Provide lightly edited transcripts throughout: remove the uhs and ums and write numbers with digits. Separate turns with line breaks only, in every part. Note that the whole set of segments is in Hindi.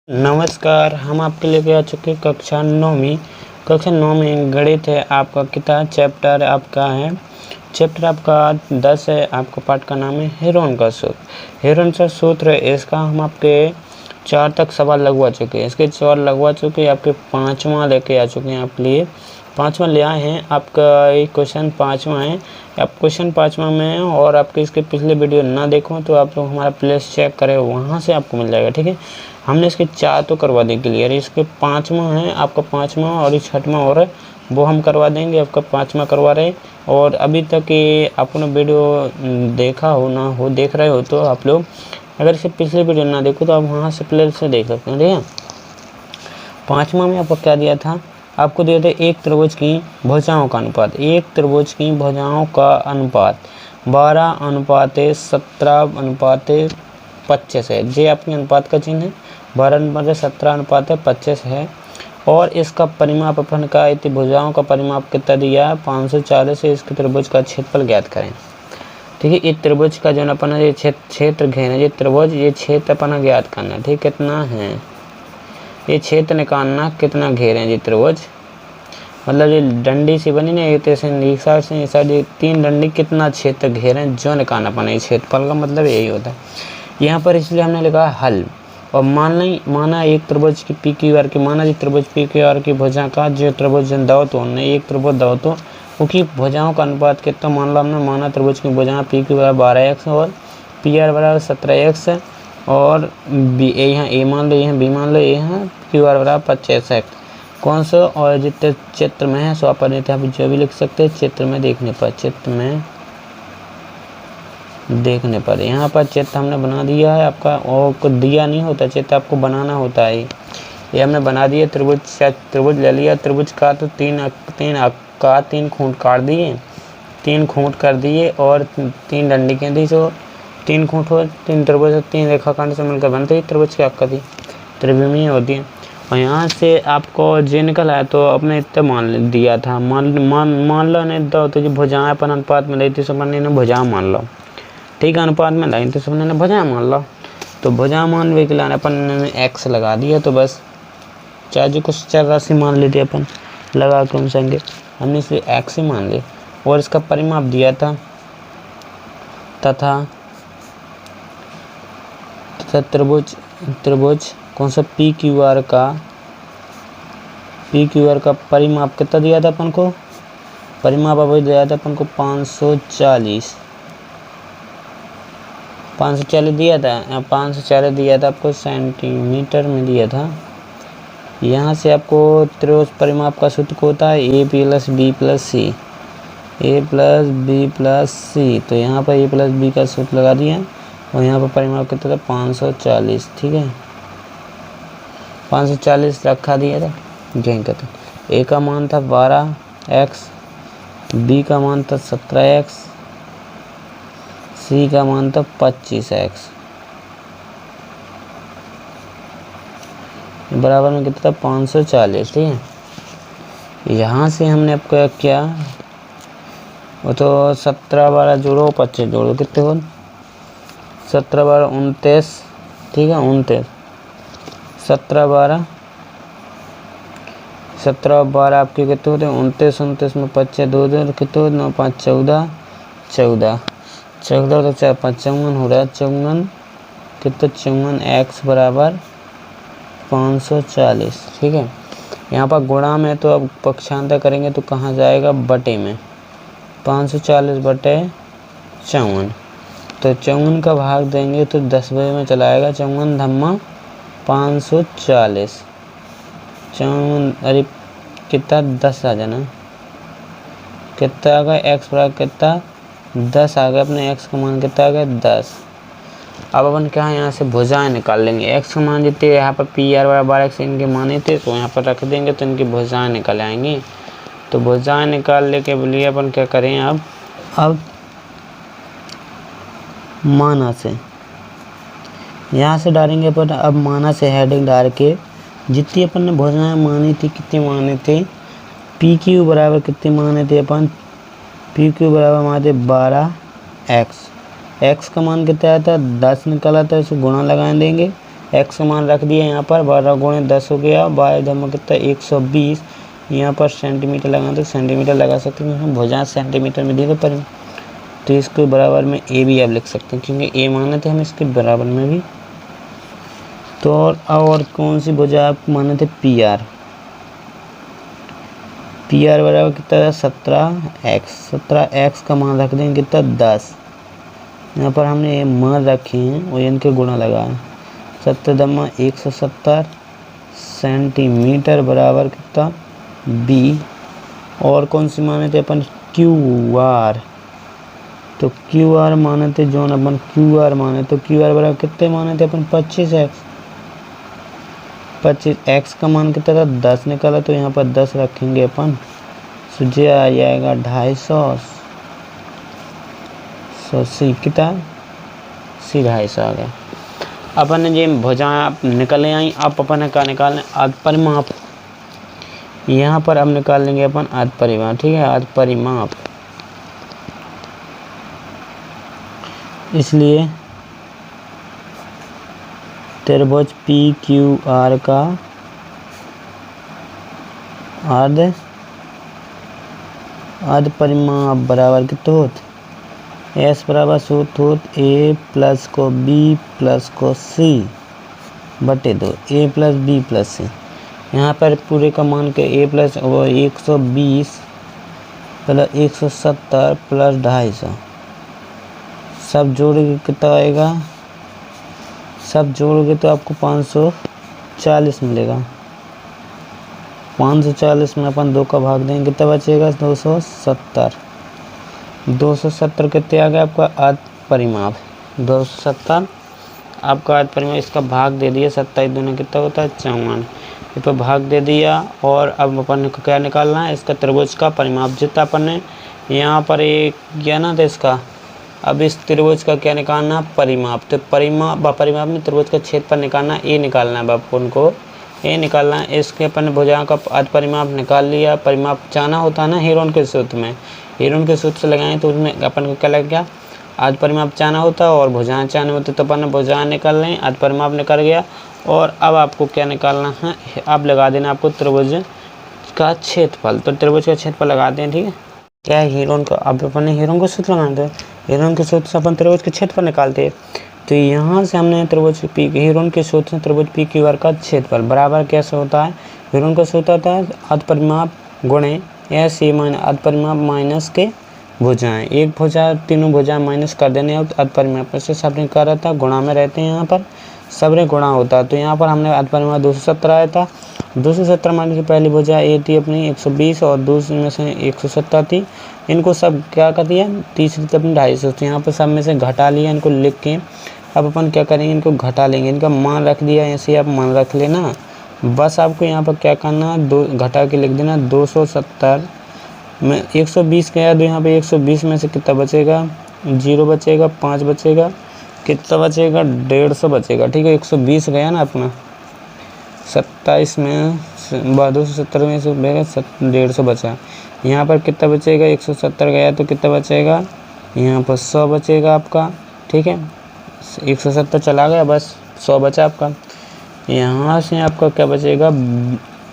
नमस्कार, हम आपके लेके आ चुके हैं कक्षा 9 में गणित है। आपका किताब चैप्टर आपका 10 है। आपका पाठ का नाम है हेरोन का सूत्र। हेरोन का सूत्र है, इसका हम आपके 4 तक सवाल लगवा चुके हैं। इसके सवाल लगवा चुके हैं, आपके 5वां लेके आ चुके हैं आपके लिए। 5वां ले आए हैं, आपका ये क्वेश्चन 5वां है। आप क्वेश्चन 5वां में है और आपके इसके पिछले वीडियो ना देखो तो आप लोग हमारा प्लेलिस्ट चेक करें, वहाँ से आपको मिल जाएगा। ठीक है, हमने इसके 4 तो करवा दी क्लियर। इसके 5वां है, आपका 5वां और 6वां और है, वो हम करवा देंगे। आपका 5वां करवा रहे। और अभी तक ये आपने वीडियो देखा हो ना हो, देख रहे हो तो आप लोग अगर इसे पिछले वीडियो ना देखो तो आप वहाँ से प्लेलिस्ट से देख सकते हैं। ठीक है, 5वां में आपको क्या दिया था? आपको दिया था एक त्रिभुज की भुजाओं का अनुपात। एक त्रिभुज की भुजाओं का अनुपात 12:17:25 है। ये आपके अनुपात का चिन्ह है। 12:17:25 है। और इसका परिमाप अपन का भुजाओं का परिमाप कितना दिया है? 540 से इसके त्रिभुज का क्षेत्रफल ज्ञात करें। ठीक है, ये त्रिभुज का जो अपना ये क्षेत्र घेरना, ये त्रिभुज, ये क्षेत्र अपना ज्ञात करना। ठीक, कितना है ये क्षेत्र निकालना, कितना घेरे जी त्रिभुज, मतलब ये डंडी सी बनी ना, एक साइड से इस साइड 3 डंडी, कितना क्षेत्र घेरे जो निकालना पड़ा। ये क्षेत्रफल का मतलब यही होता है यहाँ पर, इसलिए हमने लिखा हल। और माना एक त्रिभुज की पी क्यू आर की, माना जी त्रिभुज पी क्यू आर की भुजा का जो त्रिभुज दाव तो हमने एक त्रिभुज दाव तो क्योंकि भुजाओं का अनुपात कितना मान लो हमने, माना त्रिभुज की भुजा पी क्यू बराबर 12x और पी आर बराबर 17x और बी यहाँ ए मान लो, यहाँ बी मान लो, यहाँ क्यू आर बराबर 25x। कौन सा? और जितने चित्र में है सो आप जो भी लिख सकते हैं चित्र में देखने पर, चित्र में देखने पर। यहाँ पर चित्र हमने बना दिया है आपका, और कुछ दिया नहीं होता, चित्र आपको बनाना होता है। ये हमने बना दिया। त्रिभुज ले लिया। त्रिभुज का तो 3 खूंट काट दिए, 3 खूंट कर दिए और 3 डंडी के दी। सो 3 खूंट हो, 3 त्रिभुज, 3 रेखाखंड से मिलकर बनते ही त्रिभुज की आकृति त्रिविमीय होती है। और यहाँ से आपको जे निकल आया तो अपने इतना मान दिया था, मान लो नहीं तो जो भुजाएं अपन अनुपात में लेती सब ने भुजा मान लो। ठीक है, अनुपात में लाई तो सबने ने भुजा मान लो। तो भुजा मान के लाने अपन ने एक्स लगा दिया। तो बस चाहे जो कुछ चर राशि मान लेते अपन लगा के उनसे हमने इसे एक्स ही मान ली। और इसका परिमाप दिया था तथा त्रिभुज कौन सा पी क्यू आर का परिमाप कितना दिया था अपन को? परिमाप अब दिया था अपन को 540 दिया था। 540 दिया था आपको, सेंटीमीटर में दिया था। यहाँ से आपको त्रिभुज परिमाप का सूत्र होता है a + b + c, a + b + c। तो यहाँ पर a + b का सूत्र लगा दिया और यहाँ पर परिमाप कितना था? 540। ठीक है, 540 रखा दिया था। यहीं का था a का मान था 12x, b का मान था 17x, c का मान था 25x। बराबर में कितना था? 540। ठीक है, यहाँ से हमने आपको क्या, वो तो 17 12 जोड़ो 25 जोड़ो, कितने हो? 17 12 29। ठीक है, 29। 17 12 आपके कितने होते हैं? 29 में 25 2 कितने होते? 9 5 14 14 तो 4 5 54 हो रहा है। 54 कितने? 54 x बराबर 540। ठीक है, यहाँ पर गुणा में तो अब पक्षांतर करेंगे तो कहाँ जाएगा? बटे में। 540 बटे 54, तो 54 का भाग देंगे तो 10 में चला आएगा। 54 धम्मा 540, 54 अरे कितना 10 आ जाना, कितना आ गया? एक्स बराबर कितना? 10 आ गया। अपने एक्स का मान कितना आ गया? 10। अब अपन क्या है, यहाँ से भुजाएं निकाल लेंगे। एक्स का मान जितने यहाँ पर पी आर बराबर 12x इनके माने थे तो यहाँ पर रख देंगे तो इनकी भुजाएं निकल आएंगी। तो भुजाएं निकालने के लिए अपन क्या करें? अब माना से यहाँ से डालेंगे अपन। अब माना से हेडिंग डाल के जितनी अपन ने भुजाएं मानी थी, कितनी माने थे? पी क्यू बराबर कितने माने थे अपन? पी क्यू बराबर माने थे 12x। एक्स का मान कितना आया था? 10 निकला था, इसको गुणा लगा देंगे एक्स का मान रख दिया यहाँ पर, 12 गुणे 10 हो गया, 12 धमा कितना 120। यहाँ पर सेंटीमीटर लगाना तो सेंटीमीटर लगा सकते हैं, भुजा सेंटीमीटर में दी गई पर, तो इसके बराबर में ए भी आप लिख सकते हैं क्योंकि ए माने थे हम इसके बराबर में भी। तो और कौन सी भुजा आप माने थे पी आर, पी आर बराबर कितना था 17x, 17x का मान रख देंगे कितना 10। यहाँ पर हमने ये मान रखे हैं और इनके गुणा लगाए, 17 सेंटीमीटर बराबर कितना बी। और कौन सी माने थे अपन क्यू आर, तो क्यू आर माने थे जो अपन क्यू आर माने, तो क्यू आर बराबर कितने माने थे अपन 25x, 25x का मान कितना था 10 निकाला, तो यहाँ पर 10 रखेंगे अपन, सुझे आ जाएगा 250। सो सी कितना सी 250 आ गया। अपन ने जो भुजाएं निकल आई, अब अपन ने क्या निकालना अर्ध परिमाप, यहाँ पर अब निकाल लेंगे अपन अर्ध परिमाप, ठीक है अर्ध परिमाप। इसलिए त्रिभुज पी क्यू आर का अर्ध परिमाप बराबर कितना होता, एस बराबर सूत्र होता ए प्लस को बी प्लस को सी बटे 2, ए प्लस बी प्लस सी। यहाँ पर पूरे का मान के ए प्लस 120 प्लस 170 प्लस 250, सब जोड़ोगे कितना आएगा, सब जोड़ोगे तो आपको 540 मिलेगा। 540 में अपन 2 का भाग देंगे कितना बचेगा 270। 270 कितने आ गया आपका अर्ध परिमाप, 270 आपका अर्ध परिमाप। इसका भाग दे दिया, 27 दूनी कितना होता है 54, इस पर भाग दे दिया। और अब अपन को क्या निकालना है, इसका त्रिभुज का परिमाप, जितना अपन ने यहाँ पर एक किया ना था इसका, अब इस त्रिभुज का क्या निकालना परिमाप, तो परिमाप में त्रिभुज का क्षेत्रफल निकालना, ए निकालना है अपन को, ए निकालना है। इसके अपन भुजा का अर्ध परिमाप निकाल लिया, परिमाप चाहना होता है ना हेरोन के सूत्र में, हेरोन के सूत्र से लगाएं तो उसमें अपन को क्या लग गया अर्ध परिमाप चाहना होता है और भुजाएं चाहने होते, तो अपन भुजाएं निकाल लें, अर्ध परिमाप निकल गया। और अब आपको क्या निकालना है, अब लगा देना आपको त्रिभुज का क्षेत्रफल, तो त्रिभुज का क्षेत्रफल लगाते हैं, ठीक है। क्या है हेरोन का, अब अपन ने हेरोन का सूत्र लगाते हैं, हेरोन के सूत्र से अपन त्रिभुज के क्षेत्रफल निकालते हैं। तो यहाँ से हमने त्रिभुज पी हेरोन के सूत्र से त्रिभुज पी क्यू आर का क्षेत्रफल बराबर कैसे होता है, हेरोन का सूत्र होता है अर्ध परिमाप गुणे एस ए माइनस अर्ध परिमाप माइनस के भुजाएं, एक भुजा तीनों भुजाएं माइनस कर देने और अर्ध परिमाप से सब ने क्या रहता है गुणा में रहते हैं, यहाँ पर सबरे गुणा होता है। तो यहाँ पर हमने अर्ध परिमाप 270 आया था, 270 माइनस की पहली भुजा ए थी अपनी 120 और दूसरी में से 170 थी, इनको सब क्या कर दिया तीसरी तो अपनी 250 थी, यहाँ पर सब में से घटा लिया इनको लिख के। अब अपन क्या करेंगे इनको घटा लेंगे, इनका मान रख दिया, ऐसे आप मान रख लेना। बस आपको यहाँ पर क्या करना, दो घटा के लिख देना 270 में 120 गया, तो यहाँ पे 120 में से कितना बचेगा 0 बचेगा, 5 बचेगा, कितना बचेगा 150 बचेगा, ठीक है। 120 गया ना अपना, 27 में 270 में से 150 बचा, यहाँ पर कितना बचेगा 170 गया तो कितना बचेगा यहाँ पर 100 बचेगा आपका, ठीक है। 170 चला गया, बस 100 बचा आपका। यहाँ से आपका क्या बचेगा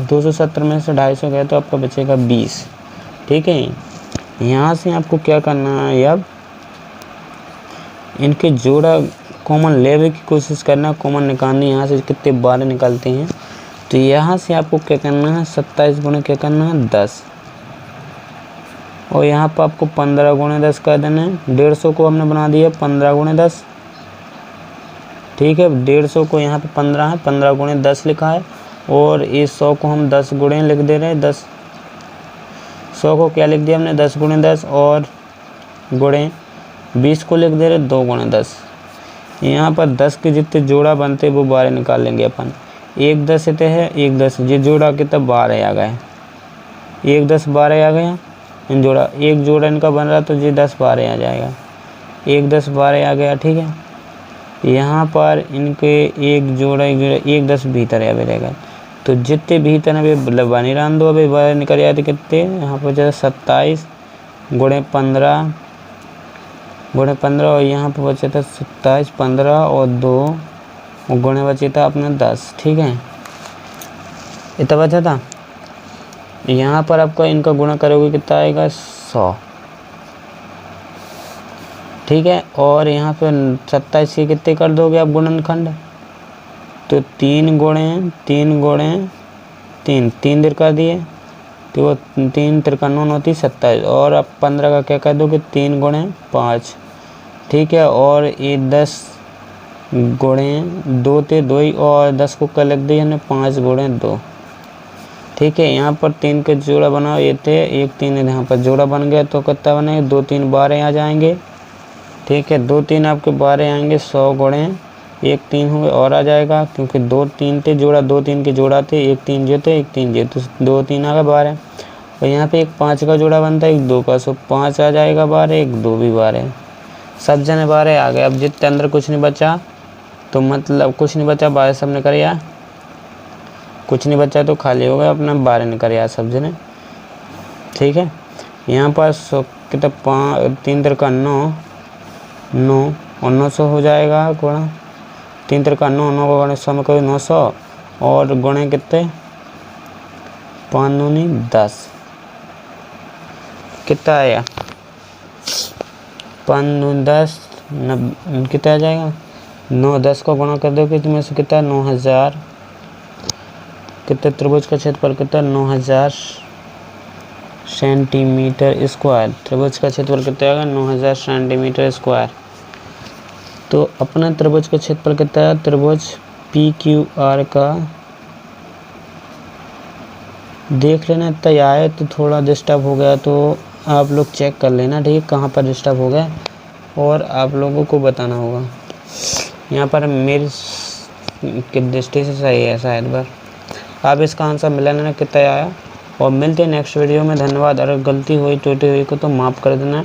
270 में से 250 गया तो आपका बचेगा 20, ठीक है। यहाँ से आपको क्या करना है, अब इनके जोड़ा कॉमन लेने की कोशिश करना, कॉमन निकालनी, यहाँ से कितने 12 निकालते हैं। तो यहाँ से आपको क्या करना है 27 गुणे क्या करना है 10, और यहाँ पर आपको 15 गुणे 10 कर देना है। 150 को हमने बना दिया 15 गुणे 10, ठीक है। 150 को यहाँ पे 15 है, 15 गुणे 10 लिखा है, और इस 100 को हम 10 गुणे लिख दे रहे हैं, 10 100 को क्या लिख दिया हमने 10 गुणे 10, और गुणे 20 को लिख दे रहे 2 गुणे 10। यहाँ पर 10 के जितने जोड़ा बनते वो 12 निकाल लेंगे अपन, 1 10 इतने है 1 10, ये जोड़ा कितना 12 आ गया, 1 10 12 आ गया इन जोड़ा, एक जोड़ा इनका बन रहा तो ये 10 12 आ जाएगा, 1 10 12 आ गया, ठीक है। यहाँ पर इनके एक जोड़ा 1 10 भीतर है रहेगा, तो जितने भीतर है वे बनी रहने दो, अभी 12 निकल जाते कितने, यहाँ पर जैसे 27 गुणे 15 और यहाँ पर बचा था 27 15 और 2 और गुणे बची था अपने 10, ठीक है, इतना बचा था। यहाँ पर आपका इनका गुणा करोगे कितना आएगा 100, ठीक है। और यहाँ पे 27 के कितने कर दोगे आप गुणनखंड, तो 3 गुणे 3 3 देर कर दिए, तो वो 3 53 होती 27, और अब 15 का क्या कर दोगे 3 गुणे 5, ठीक है। और ये 10 गुणे 2 थे 2 ही, और 10 को क्या लिख दिया हमने 5 गुणे 2, ठीक है। यहाँ पर 3 के जोड़ा बनाओ, ये थे 1 3, यहाँ पर जोड़ा बन गया तो कितना बनेगा 2 3 12 आ जाएंगे, ठीक है। 2 3 आपके 12 आएंगे, 100 गुणे 1 3 हुए और आ जाएगा, क्योंकि 2 3 थे जोड़ा, 2 3 के जोड़ा थे, 1 3 जो थे 1 3 जो, तो 2 3 आ गया 12। और यहाँ पे एक 5 का जोड़ा बनता है, 1 2 का, सो 5 आ जाएगा 12, 1 2 भी 12, सब जने 12 आ गए। अब जितने अंदर कुछ नहीं बचा, तो मतलब कुछ नहीं बचा, 12 सब ने करिया, कुछ नहीं बचा तो खाली हो गया अपना 12 ने करिया सब जने, ठीक है। यहाँ पर कितना 5 3 3 का 9 9 और 900 हो जाएगा गुणा, 3 3 का 9 9 का गुणा 100 में कोई 900, और गुणे कितने 5 9 10, कितना आया 5 9 10 कितना आ जाएगा 9 10 को गुणा कर दो कि तुम्हें से कितना 9000, कितने त्रिभुज का क्षेत्रफल कितना 9000 सेंटीमीटर स्क्वायर, त्रिभुज का क्षेत्रफल कितना आएगा 9000 सेंटीमीटर स्क्वायर। तो अपना त्रिभुज का क्षेत्रफल कितना है, त्रिभुज PQR का देख लेना, इतना आया तो थोड़ा डिस्टर्ब हो गया तो आप लोग चेक कर लेना, ठीक है, कहाँ पर डिस्टर्ब हो गया और आप लोगों को बताना होगा। यहाँ पर मेरी की दृष्टि से सही है शायद, बार आप इसका आंसर मिला लेना कितना आया, और मिलते हैं नेक्स्ट वीडियो में। धन्यवाद। अगर गलती हुई टूटी हुई को तो माफ़ कर देना।